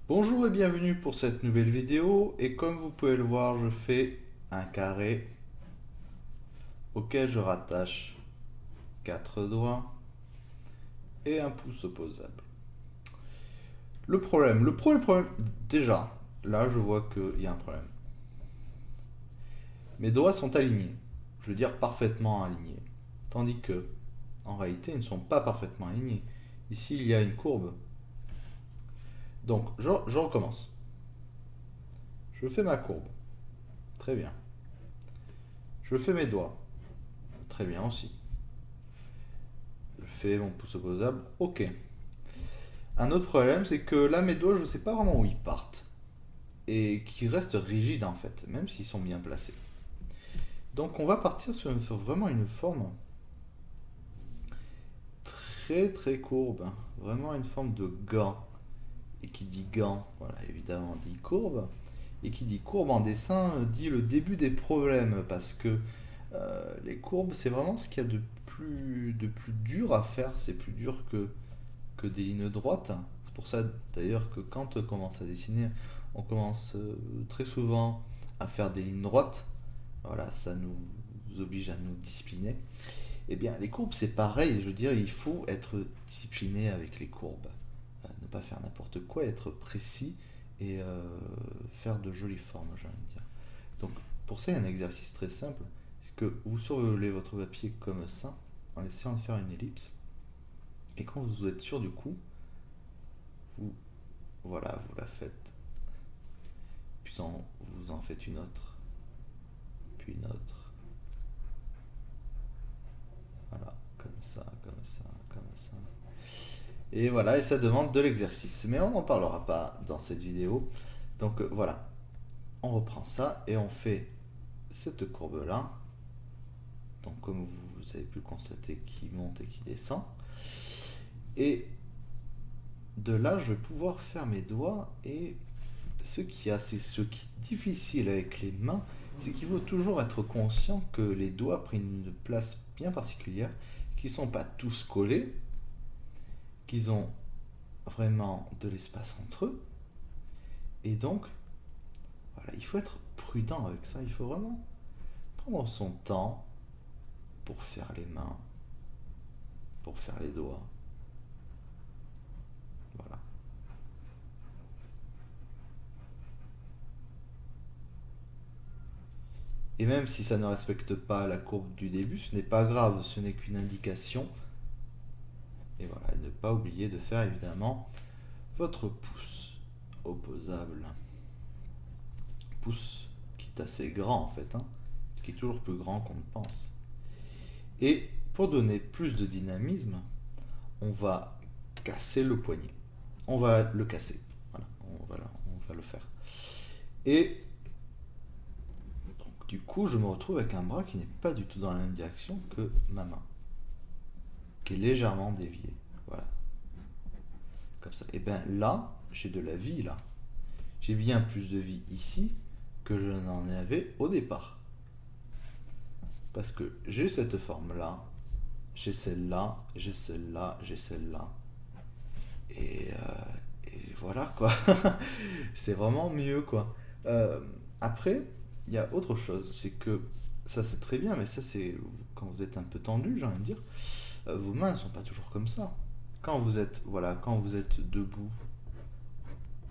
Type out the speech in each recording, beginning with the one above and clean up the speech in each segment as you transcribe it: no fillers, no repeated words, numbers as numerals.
Bonjour et bienvenue pour cette nouvelle vidéo et comme vous pouvez le voir je fais un carré auquel je rattache 4 doigts et un pouce opposable. Le problème, déjà, là je vois qu'il y a un problème. Mes doigts sont alignés, je veux dire parfaitement alignés, tandis que en réalité ils ne sont pas parfaitement alignés. Ici il y a une courbe, donc je recommence. Je fais ma courbe, très bien. Je fais mes doigts, très bien aussi. Je fais mon pouce opposable, ok. Un autre problème, c'est que là, mes doigts, je ne sais pas vraiment où ils partent. Et qui restent rigides en fait, même s'ils sont bien placés. Donc on va partir sur vraiment une forme très très courbe. Vraiment une forme de gant. Et qui dit gant, voilà, évidemment dit courbe. Et qui dit courbe en dessin dit le début des problèmes. Parce que les courbes, c'est vraiment ce qu'il y a de plus dur à faire. C'est plus dur que des lignes droites. C'est pour ça d'ailleurs que quand on commence à dessiner, on commence très souvent à faire des lignes droites. Voilà, ça nous oblige à nous discipliner. Eh bien, les courbes, c'est pareil. Je veux dire, il faut être discipliné avec les courbes. Ne pas faire n'importe quoi, être précis et faire de jolies formes, j'ai envie de dire. Donc, pour ça, il y a un exercice très simple. C'est que vous survolez votre papier comme ça, en essayant de faire une ellipse. Et quand vous êtes sûr du coup, vous, voilà, vous la faites. Puis vous en faites une autre, puis une autre. Voilà, comme ça, comme ça, comme ça. Et voilà, et ça demande de l'exercice. Mais on n'en parlera pas dans cette vidéo. Donc voilà, on reprend ça et on fait cette courbe-là. Donc comme vous avez pu le constater, qui monte et qui descend. Et de là, je vais pouvoir faire mes doigts. Et ce qui est difficile avec les mains, c'est qu'il faut toujours être conscient que les doigts prennent une place bien particulière, qu'ils ne sont pas tous collés, qu'ils ont vraiment de l'espace entre eux. Et donc, voilà, il faut être prudent avec ça. Il faut vraiment prendre son temps pour faire les mains, pour faire les doigts. Voilà. Et même si ça ne respecte pas la courbe du début, ce n'est pas grave, ce n'est qu'une indication. Et voilà, ne pas oublier de faire évidemment votre pouce opposable. Pouce qui est assez grand en fait, hein, qui est toujours plus grand qu'on ne pense. Et pour donner plus de dynamisme, on va casser le poignet. On va le casser. Voilà, on va le faire. Et donc, du coup, je me retrouve avec un bras qui n'est pas du tout dans la même direction que ma main, qui est légèrement dévié. Voilà, comme ça. Et bien là, j'ai de la vie là. J'ai bien plus de vie ici que je n'en avais au départ. Parce que j'ai cette forme-là, j'ai celle-là, j'ai celle-là, j'ai celle-là. Et, voilà quoi. C'est vraiment mieux quoi. Euh, Après, il y a autre chose, c'est que ça c'est très bien, mais ça c'est quand vous êtes un peu tendu, j'ai envie de dire. Vos mains ne sont pas toujours comme ça. Quand vous êtes, voilà, quand vous êtes debout,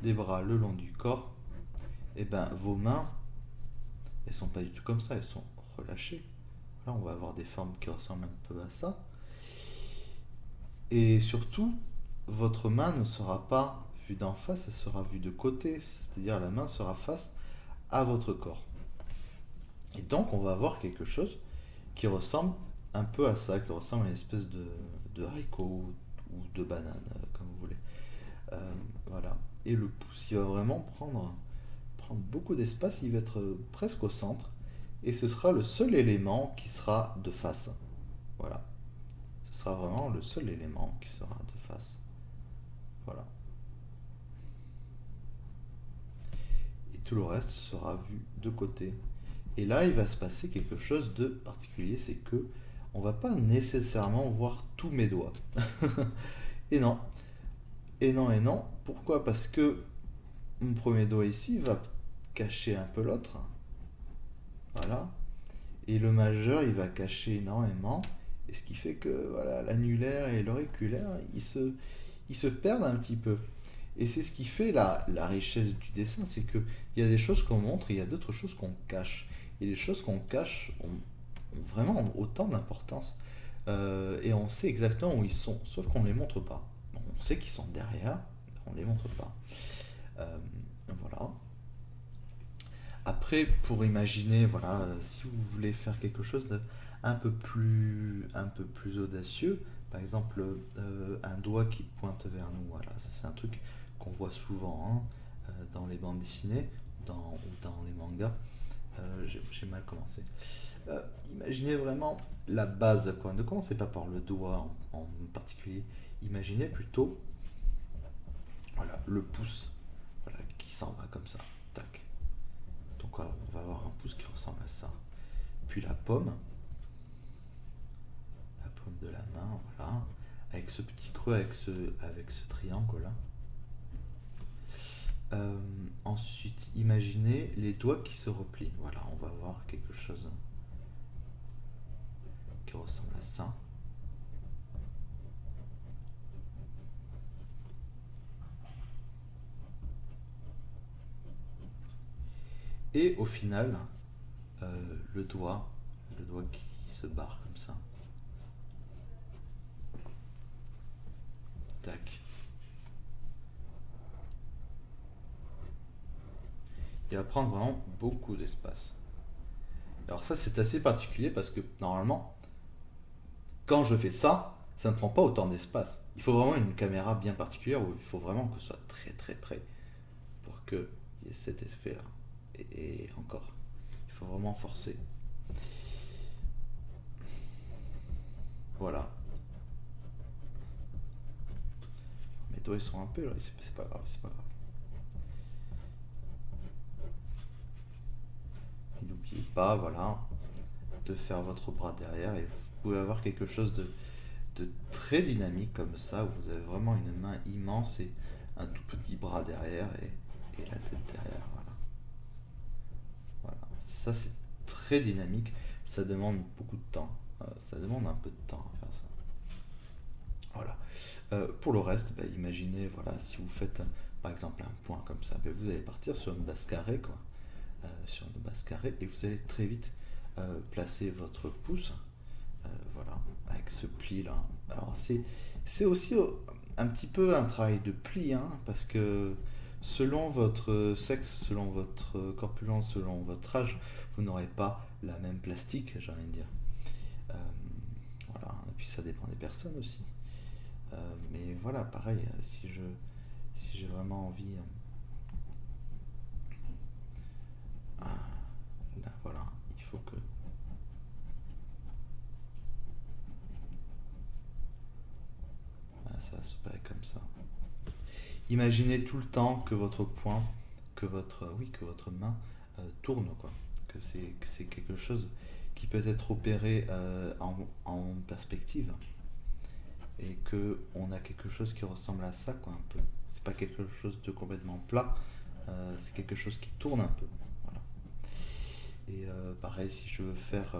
les bras le long du corps, et ben vos mains, elles sont pas du tout comme ça, elles sont relâchées. Là, on va avoir des formes qui ressemblent un peu à ça. Et surtout, votre main ne sera pas vue d'en face, elle sera vue de côté, c'est-à-dire la main sera face à votre corps. Et donc, on va avoir quelque chose qui ressemble un peu à ça, qui ressemble à une espèce de haricot ou de banane, comme vous voulez. Voilà. Et le pouce, il va vraiment prendre beaucoup d'espace, il va être presque au centre, et ce sera le seul élément qui sera de face. Voilà. Ce sera vraiment le seul élément qui sera de face. Voilà. Et tout le reste sera vu de côté. Et là, il va se passer quelque chose de particulier, c'est que on va pas nécessairement voir tous mes doigts. Et non, et non, et non. Pourquoi? Parce que mon premier doigt ici va cacher un peu l'autre. Voilà. Et le majeur, il va cacher énormément. Et ce qui fait que voilà, l'annulaire et l'auriculaire, ils se perdent un petit peu. Et c'est ce qui fait la richesse du dessin, c'est qu'il y a des choses qu'on montre et il y a d'autres choses qu'on cache. Et les choses qu'on cache ont vraiment autant d'importance. Et on sait exactement où ils sont, sauf qu'on ne les montre pas. On sait qu'ils sont derrière, on ne les montre pas. Euh, voilà. Après, pour imaginer, voilà, si vous voulez faire quelque chose de un peu plus audacieux, par exemple un doigt qui pointe vers nous, voilà, ça c'est un truc qu'on voit souvent hein, dans les bandes dessinées ou dans les mangas. J'ai mal commencé. Imaginez vraiment la base, quoi. Ne commencez pas par le doigt en particulier. Imaginez plutôt, voilà, le pouce, voilà, qui s'en va comme ça. Tac. Donc voilà, on va avoir un pouce qui ressemble à ça. Puis la paume de la main, voilà, avec ce petit creux, avec ce triangle là. Ensuite, imaginez les doigts qui se replient. Voilà, on va voir quelque chose qui ressemble à ça. Et au final, le doigt, qui se barre comme ça. Tac. Il va prendre vraiment beaucoup d'espace. Alors ça c'est assez particulier parce que normalement, quand je fais ça, ça ne prend pas autant d'espace. Il faut vraiment une caméra bien particulière où il faut vraiment que ce soit très très près pour qu'il y ait cet effet-là. Et encore, il faut vraiment forcer. Voilà. Mes doigts ils sont un peu là, c'est pas grave, c'est pas grave. Et n'oubliez pas, voilà, de faire votre bras derrière et vous pouvez avoir quelque chose de très dynamique comme ça, où vous avez vraiment une main immense et un tout petit bras derrière et la tête derrière. Voilà. Voilà. Ça, c'est très dynamique. Ça demande beaucoup de temps. Ça demande un peu de temps à faire ça. Voilà. Pour le reste, bah, imaginez, voilà, si vous faites par exemple un point comme ça, bah, vous allez partir sur une base carrée, quoi. Sur une base carrée, et vous allez très vite placer votre pouce, voilà, avec ce pli là. Alors c'est aussi un petit peu un travail de pli, hein, parce que selon votre sexe, selon votre corpulence, selon votre âge, vous n'aurez pas la même plastique, j'ai envie de dire. Euh, voilà, et puis ça dépend des personnes aussi. Mais voilà, pareil, si j'ai vraiment envie, là, voilà, il faut que ça se passe comme ça. Imaginez tout le temps que votre poing, que votre main tourne, quoi. Que c'est quelque chose qui peut être opéré en perspective et que on a quelque chose qui ressemble à ça, quoi, un peu. C'est pas quelque chose de complètement plat, c'est quelque chose qui tourne un peu. Voilà. Et pareil, si je veux faire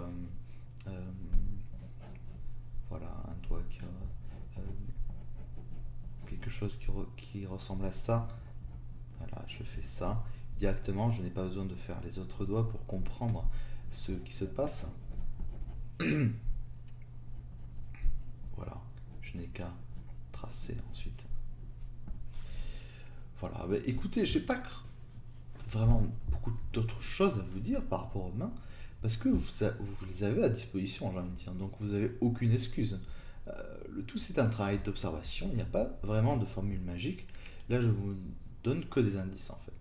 euh, voilà, un doigt quelque chose qui ressemble à ça. Voilà, je fais ça. Directement, je n'ai pas besoin de faire les autres doigts pour comprendre ce qui se passe. Voilà, je n'ai qu'à tracer ensuite. Voilà, bah, écoutez, j'ai pas vraiment beaucoup d'autres choses à vous dire par rapport aux mains, parce que vous les avez à disposition, j'ai envie de dire, donc vous n'avez aucune excuse. Euh, le tout, c'est un travail d'observation, il n'y a pas vraiment de formule magique. Là, je vous donne que des indices en fait.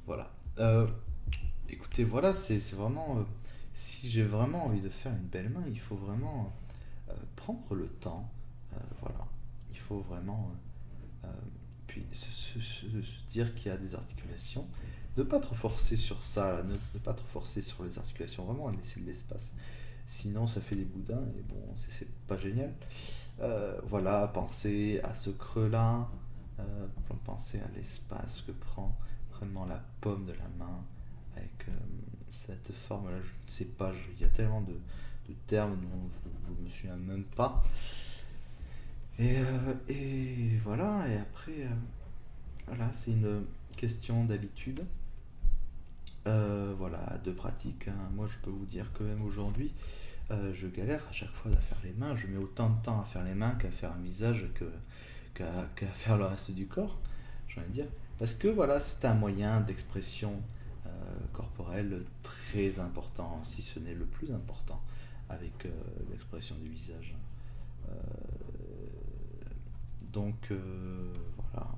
Voilà. Écoutez, voilà, c'est vraiment. Si j'ai vraiment envie de faire une belle main, il faut vraiment prendre le temps. Voilà. Il faut vraiment. Euh, puis se dire qu'il y a des articulations. Ne pas trop forcer sur ça, là, ne pas trop forcer sur les articulations, vraiment laisser de l'espace. Sinon, ça fait des boudins et bon, c'est pas génial. Voilà, pensez à ce creux-là, Penser à l'espace que prend vraiment la paume de la main avec cette forme-là. Je ne sais pas, il y a tellement de termes dont je me souviens même pas. Et voilà, et après, voilà, c'est une question d'habitude. Voilà, de pratique, hein. Moi, je peux vous dire que même aujourd'hui, je galère à chaque fois à faire les mains. Je mets autant de temps à faire les mains qu'à faire un visage qu'à faire le reste du corps, j'ai envie de dire. Parce que voilà, c'est un moyen d'expression corporelle très important, si ce n'est le plus important, avec l'expression du visage. Euh, voilà.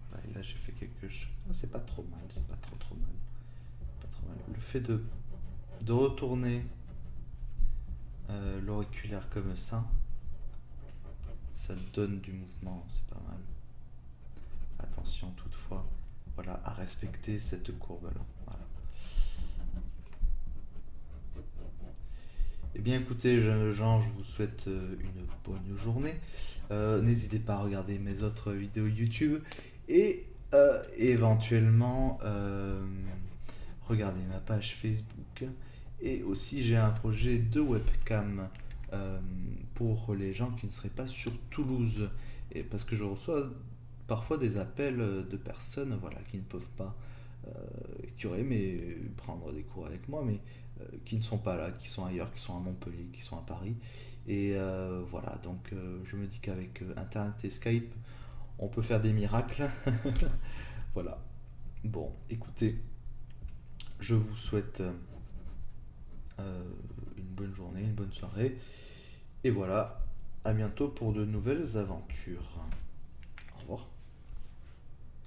Voilà, et là, j'ai fait quelque chose. Ah, c'est pas trop mal, c'est pas trop mal. Pas trop mal. Le fait de retourner l'auriculaire comme ça donne du mouvement, c'est pas mal. Attention toutefois, voilà, à respecter cette courbe-là. Voilà. Eh bien écoutez, Jean, je vous souhaite une bonne journée. N'hésitez pas à regarder mes autres vidéos YouTube et éventuellement regarder ma page Facebook. Et aussi j'ai un projet de webcam euh, pour les gens qui ne seraient pas sur Toulouse. Et parce que je reçois parfois des appels de personnes voilà, qui ne peuvent pas, euh, qui auraient aimé prendre des cours avec moi, mais qui ne sont pas là, qui sont ailleurs, qui sont à Montpellier, qui sont à Paris. Et voilà, donc je me dis qu'avec Internet et Skype, on peut faire des miracles. Voilà. Bon, écoutez, je vous souhaite une bonne journée, une bonne soirée. Et voilà, à bientôt pour de nouvelles aventures. Au revoir.